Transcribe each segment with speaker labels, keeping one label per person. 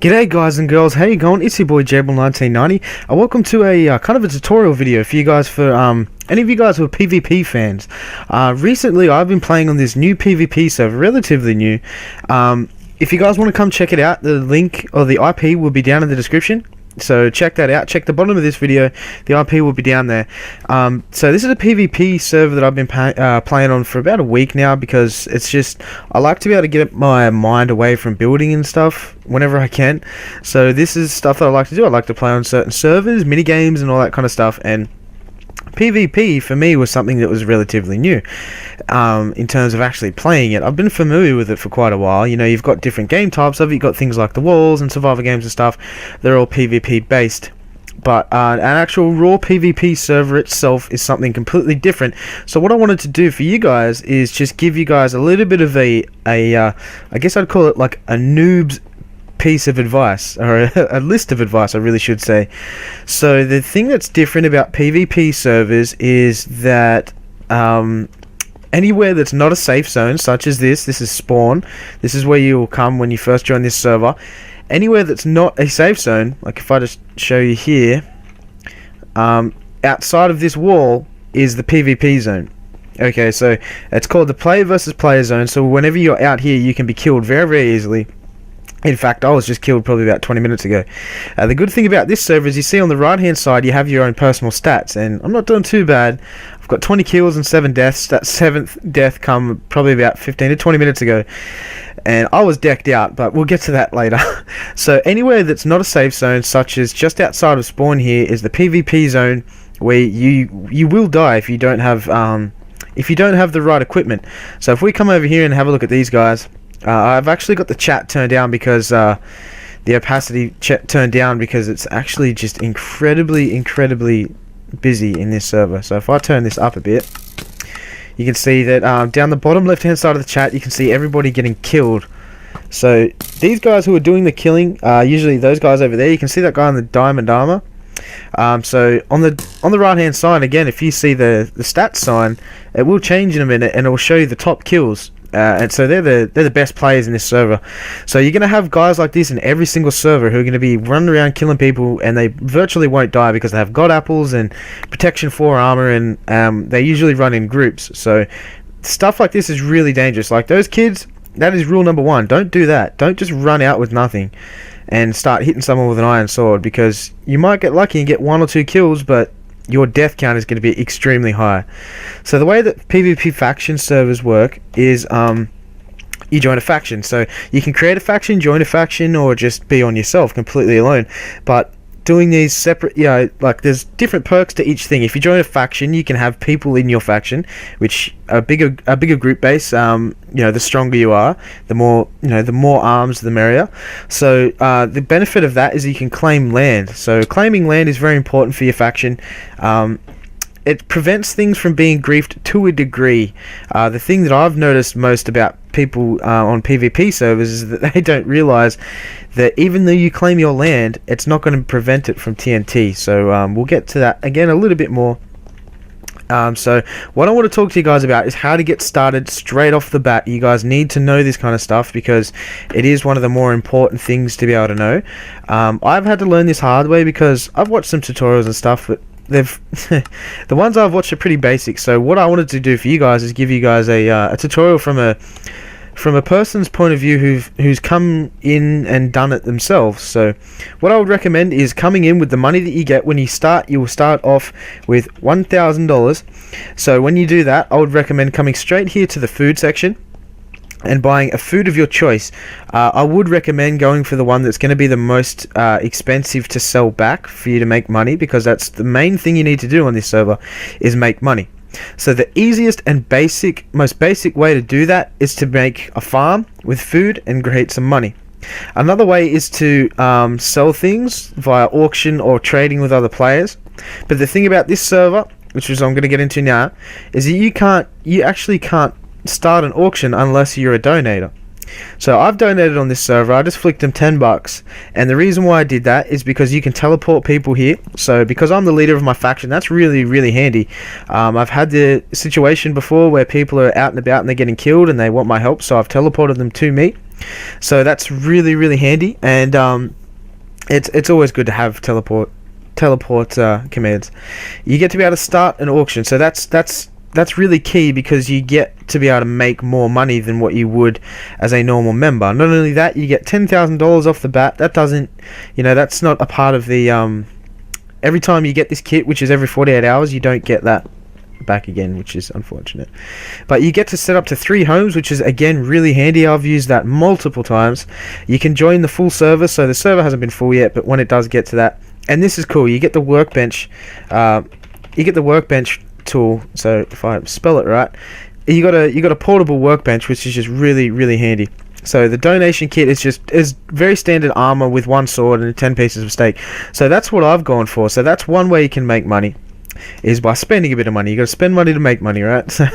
Speaker 1: G'day guys and girls, how you going? It's your boy Jaybull 1990. Welcome to a kind of a tutorial video for you guys, for any of you guys who are PvP fans. Recently I've been playing on this new PvP server, relatively new. If you guys want to come check it out, the link or the IP will be down in the description. So check that out. Check the bottom of this video. The IP will be down there. So this is a PvP server that I've been playing on for about a week now, because it's just, I like to be able to get my mind away from building and stuff whenever I can. So this is stuff that I like to do. I like to play on certain servers, mini games and all that kind of stuff, and PvP for me was something that was relatively new in terms of actually playing it. I've been familiar with it for quite a while. You know, you've got different game types of it. You've got things like the walls and survivor games and stuff. They're all PvP based. But an actual raw PvP server itself is something completely different. So what I wanted to do for you guys is just give you guys a little bit of I guess I'd call it like a noob's piece of advice, or a list of advice, I really should say. So the thing that's different about PvP servers is that anywhere that's not a safe zone, such as this is spawn, this is where you will come when you first join this server. Anywhere that's not a safe zone, like if I just show you here, outside of this wall is the PvP zone. Okay, so it's called the player versus player zone. So whenever you're out here, you can be killed very, very easily. In fact, I was just killed probably about 20 minutes ago. The good thing about this server is you see on the right hand side you have your own personal stats, and I'm not doing too bad. I've got 20 kills and 7 deaths. That 7th death come probably about 15 to 20 minutes ago, and I was decked out, but we'll get to that later. So anywhere that's not a safe zone, such as just outside of spawn here, is the PvP zone, where you will die if you don't have the right equipment. So if we come over here and have a look at these guys, I've actually got the chat turned down because the opacity turned down, because it's actually just incredibly busy in this server. So if I turn this up a bit, you can see that down the bottom left hand side of the chat you can see everybody getting killed. So these guys who are doing the killing, usually those guys over there, you can see that guy in the diamond armor. So on the right hand side again, if you see the stats sign, it will change in a minute and it will show you the top kills. And so they're the best players in this server. So you're going to have guys like this in every single server who are going to be running around killing people, and they virtually won't die because they have god apples and protection 4 armor, and they usually run in groups. So stuff like this is really dangerous. Like those kids, that is rule number 1. Don't do that. Don't just run out with nothing and start hitting someone with an iron sword, because you might get lucky and get 1 or 2 kills, but your death count is going to be extremely high. So the way that PvP faction servers work is you join a faction. So you can create a faction, join a faction, or just be on yourself completely alone. But doing these separate, you know, like there's different perks to each thing. If you join a faction, you can have people in your faction, which a bigger group base. You know, the stronger you are, the more, you know, the more arms, the merrier. So the benefit of that is you can claim land. So claiming land is very important for your faction. It prevents things from being griefed to a degree. The thing that I've noticed most about people on PvP servers is that they don't realize that even though you claim your land, it's not going to prevent it from TNT. So we'll get to that again a little bit more. So what I want to talk to you guys about is how to get started straight off the bat. You guys need to know this kind of stuff, because it is one of the more important things to be able to know. I've had to learn this hard way, because I've watched some tutorials and stuff, but the ones I've watched are pretty basic. So what I wanted to do for you guys is give you guys a tutorial from a person's point of view who's come in and done it themselves. So what I would recommend is coming in with the money that you get when you start. You will start off with $1,000. So when you do that, I would recommend coming straight here to the food section and buying a food of your choice. I would recommend going for the one that's going to be the most expensive to sell back for you to make money, because that's the main thing you need to do on this server, is make money. So the easiest and most basic way to do that is to make a farm with food and create some money. Another way is to sell things via auction or trading with other players. But the thing about this server, which is I'm going to get into now, is that you actually can't start an auction unless you're a donator. So I've donated on this server. I just flicked them $10, and the reason why I did that is because you can teleport people here. So because I'm the leader of my faction, that's really handy. I've had the situation before where people are out and about and they're getting killed and they want my help, so I've teleported them to me. So that's really handy. And It's always good to have teleport commands. You get to be able to start an auction, so that's really key, because you get to be able to make more money than what you would as a normal member. Not only that, you get $10,000 off the bat. That doesn't, that's not a part of the every time you get this kit, which is every 48 hours, you don't get that back again, which is unfortunate. But you get to set up to 3 homes, which is again really handy. I've used that multiple times. You can join the full server, so the server hasn't been full yet, but when it does get to that, and this is cool, you get the workbench tool. So if I spell it right, you got a portable workbench, which is just really, really handy. So the donation kit is very standard armor with 1 sword and 10 pieces of steak. So that's what I've gone for. So that's one way you can make money, is by spending a bit of money. You got to spend money to make money, right? So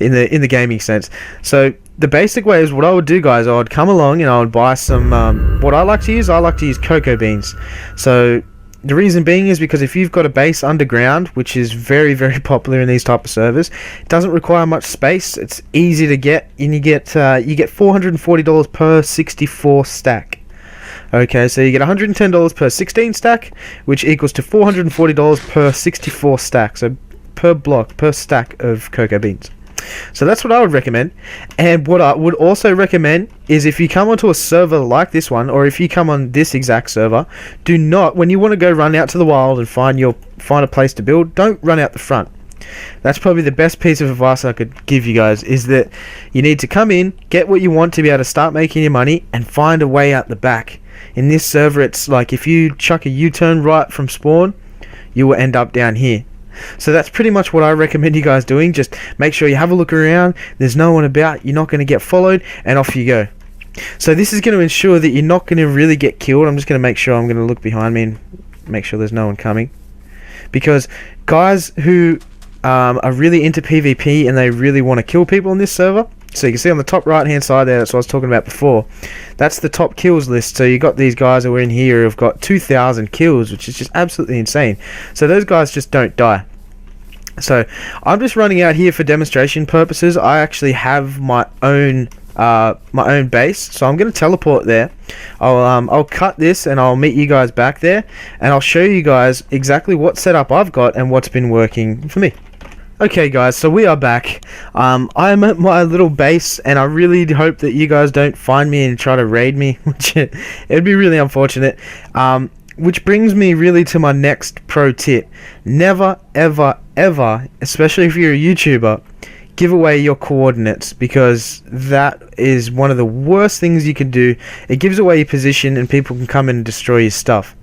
Speaker 1: in the gaming sense. So the basic way is, what I would do, guys, I would come along and I would buy some what I like to use cocoa beans. So the reason being is because if you've got a base underground, which is very, very popular in these type of servers, it doesn't require much space. It's easy to get, and you get $440 per 64 stack. Okay, so you get $110 per 16 stack, which equals to $440 per 64 stack. So per stack of cocoa beans. So that's what I would recommend. And what I would also recommend is, if you come onto a server like this one, or if you come on this exact server, do not, when you want to go run out to the wild and find a place to build, don't run out the front. That's probably the best piece of advice I could give you guys, is that you need to come in, get what you want to be able to start making your money, and find a way out the back. In this server, it's like if you chuck a U-turn right from spawn, you will end up down here. So that's pretty much what I recommend you guys doing. Just make sure you have a look around, there's no one about, you're not going to get followed, and off you go. So this is going to ensure that you're not going to really get killed. I'm just going to make sure, I'm going to look behind me and make sure there's no one coming, because guys who are really into PvP and they really want to kill people on this server, so you can see on the top right hand side there, that's what I was talking about before, that's the top kills list. So you got these guys who are in here who have got 2,000 kills, which is just absolutely insane. So those guys just don't die. So I'm just running out here for demonstration purposes. I actually have my own base, so I'm going to teleport there. I'll cut this and I'll meet you guys back there, and I'll show you guys exactly what setup I've got and what's been working for me. Okay guys, so we are back. I'm at my little base, and I really hope that you guys don't find me and try to raid me, which it'd be really unfortunate. Which brings me really to my next pro tip. Never, ever, ever, especially if you're a YouTuber, give away your coordinates, because that is one of the worst things you can do. It gives away your position and people can come in and destroy your stuff.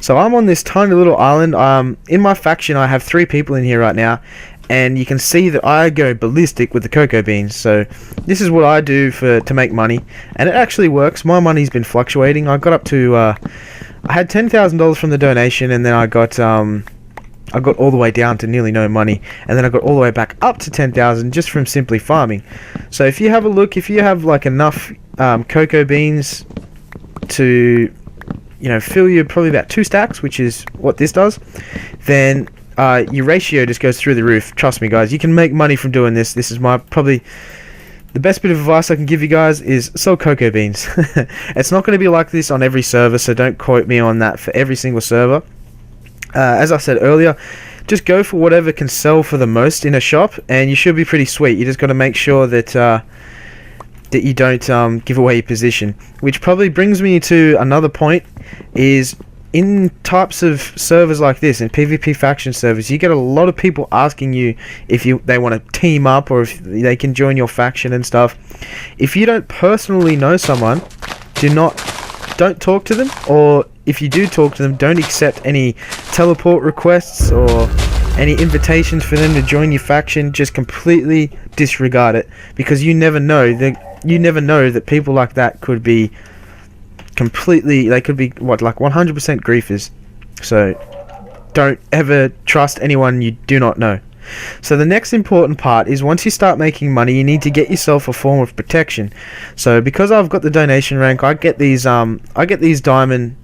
Speaker 1: So I'm on this tiny little island. In my faction I have 3 people in here right now, and you can see that I go ballistic with the cocoa beans. So this is what I do to make money, and it actually works. My money's been fluctuating. I got up to I had $10,000 from the donation, and then I got all the way down to nearly no money, and then I got all the way back up to 10,000 just from simply farming. So if you have a look, if you have like enough cocoa beans to fill you probably about 2 stacks, which is what this does, then your ratio just goes through the roof. Trust me guys, you can make money from doing this. This is probably the best bit of advice I can give you guys, is sell cocoa beans. It's not going to be like this on every server, so don't quote me on that for every single server. As I said earlier, just go for whatever can sell for the most in a shop, and you should be pretty sweet. You just got to make sure that you don't give away your position. Which probably brings me to another point, is in types of servers like this, in PvP faction servers, you get a lot of people asking you if they want to team up, or if they can join your faction and stuff. If you don't personally know someone, don't talk to them, or if you do talk to them, don't accept any teleport requests or any invitations for them to join your faction. Just completely disregard it, because you never know that people like that could be they could be like 100% griefers. So don't ever trust anyone you do not know. So the next important part is, once you start making money, you need to get yourself a form of protection. So because I've got the donation rank, I get these diamond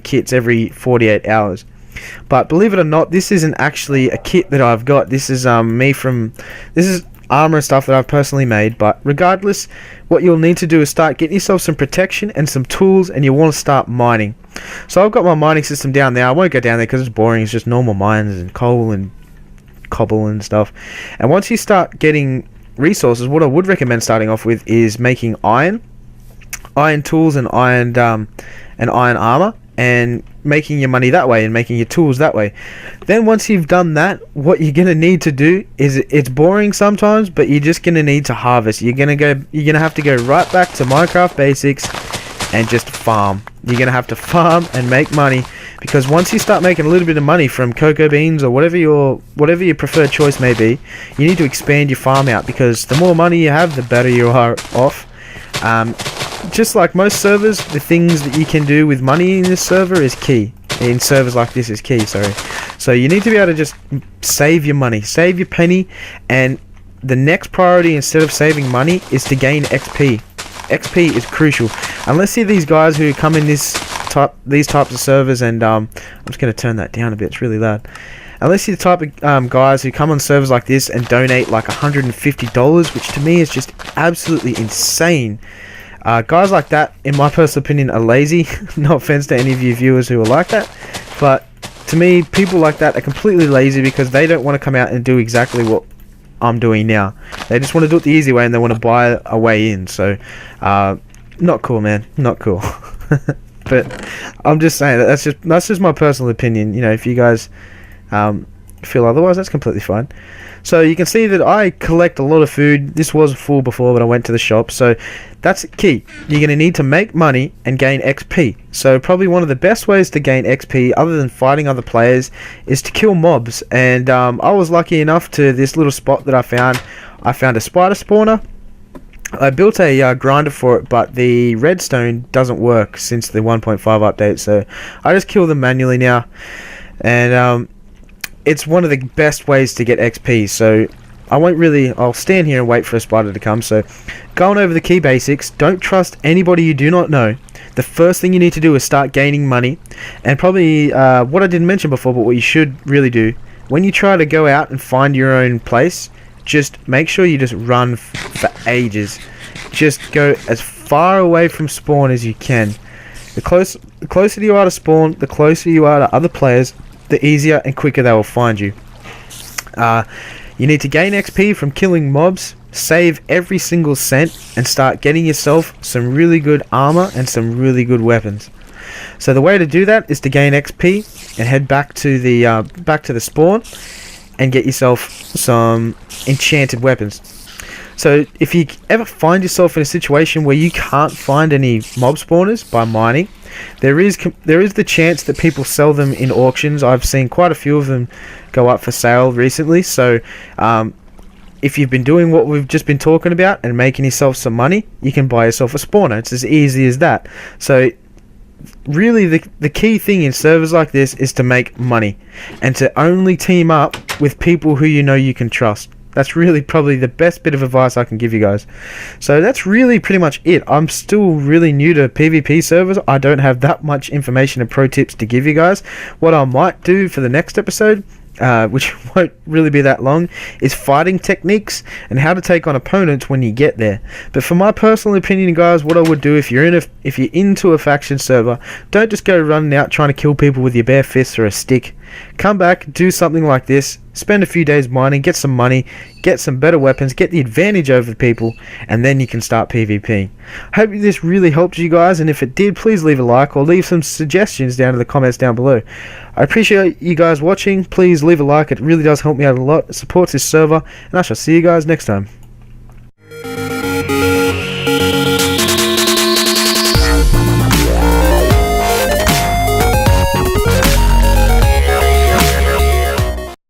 Speaker 1: kits every 48 hours. But believe it or not, this isn't actually a kit that I've got. This is armor and stuff that I've personally made. But regardless, what you'll need to do is start getting yourself some protection and some tools, and you want to start mining. So I've got my mining system down there. I won't go down there because it's boring. It's just normal mines and coal and cobble and stuff. And once you start getting resources, what I would recommend starting off with is making iron tools and iron armor, and making your money that way and making your tools that way. Then once you've done that, what you're gonna need to do is, it's boring sometimes, but you're just gonna need to harvest. You're gonna have to go right back to Minecraft basics and just farm. You're gonna have to farm and make money, because once you start making a little bit of money from cocoa beans or whatever your preferred choice may be, you need to expand your farm out, because the more money you have, the better you are off. Just like most servers, the things that you can do with money in this server is key. In servers like this is key, sorry. So you need to be able to just save your money, save your penny, and the next priority instead of saving money is to gain XP. XP is crucial. Unless you're these guys who come in these types of servers, and I'm just going to turn that down a bit, it's really loud. Unless you're the type of guys who come on servers like this and donate like $150, which to me is just absolutely insane. Guys like that, in my personal opinion, are lazy. No offense to any of you viewers who are like that, but to me, people like that are completely lazy, because they don't want to come out and do exactly what I'm doing now. They just want to do it the easy way, and they want to buy a way in. So not cool, man, not cool. But I'm just saying that's just my personal opinion. You know, if you guys feel otherwise, that's completely fine. So you can see that I collect a lot of food. This was full before, but I went to the shop. So that's key. You're going to need to make money and gain XP. So probably one of the best ways to gain XP, other than fighting other players, is to kill mobs. And I was lucky enough to this little spot that I found. I found a spider spawner. I built a grinder for it, but the redstone doesn't work since the 1.5 update. So I just kill them manually now. And it's one of the best ways to get XP, so I'll stand here and wait for a spider to come. So going over the key basics, don't trust anybody you do not know. The first thing you need to do is start gaining money, and probably what I didn't mention before, but what you should really do, when you try to go out and find your own place, just make sure you just run for ages. Just go as far away from spawn as you can. The closer you are to spawn, the closer you are to other players, the easier and quicker they will find you. You need to gain XP from killing mobs, save every single cent, and start getting yourself some really good armor and some really good weapons. So the way to do that is to gain XP and head back to the spawn and get yourself some enchanted weapons. So if you ever find yourself in a situation where you can't find any mob spawners by mining, there is the chance that people sell them in auctions. I've seen quite a few of them go up for sale recently. So if you've been doing what we've just been talking about and making yourself some money, you can buy yourself a spawner. It's as easy as that. So really the key thing in servers like this is to make money, and to only team up with people who you know you can trust. That's really probably the best bit of advice I can give you guys. So that's really pretty much it. I'm still really new to PvP servers. I don't have that much information and pro tips to give you guys. What I might do for the next episode, which won't really be that long, is fighting techniques and how to take on opponents when you get there. But for my personal opinion, guys, what I would do if you're into a faction server, don't just go running out trying to kill people with your bare fists or a stick. Come back, do something like this, spend a few days mining, get some money, get some better weapons, get the advantage over people, and then you can start PvP. Hope this really helped you guys, and if it did, please leave a like or leave some suggestions down in the comments down below. I appreciate you guys watching. Please leave a like, it really does help me out a lot. It supports this server, and I shall see you guys next time.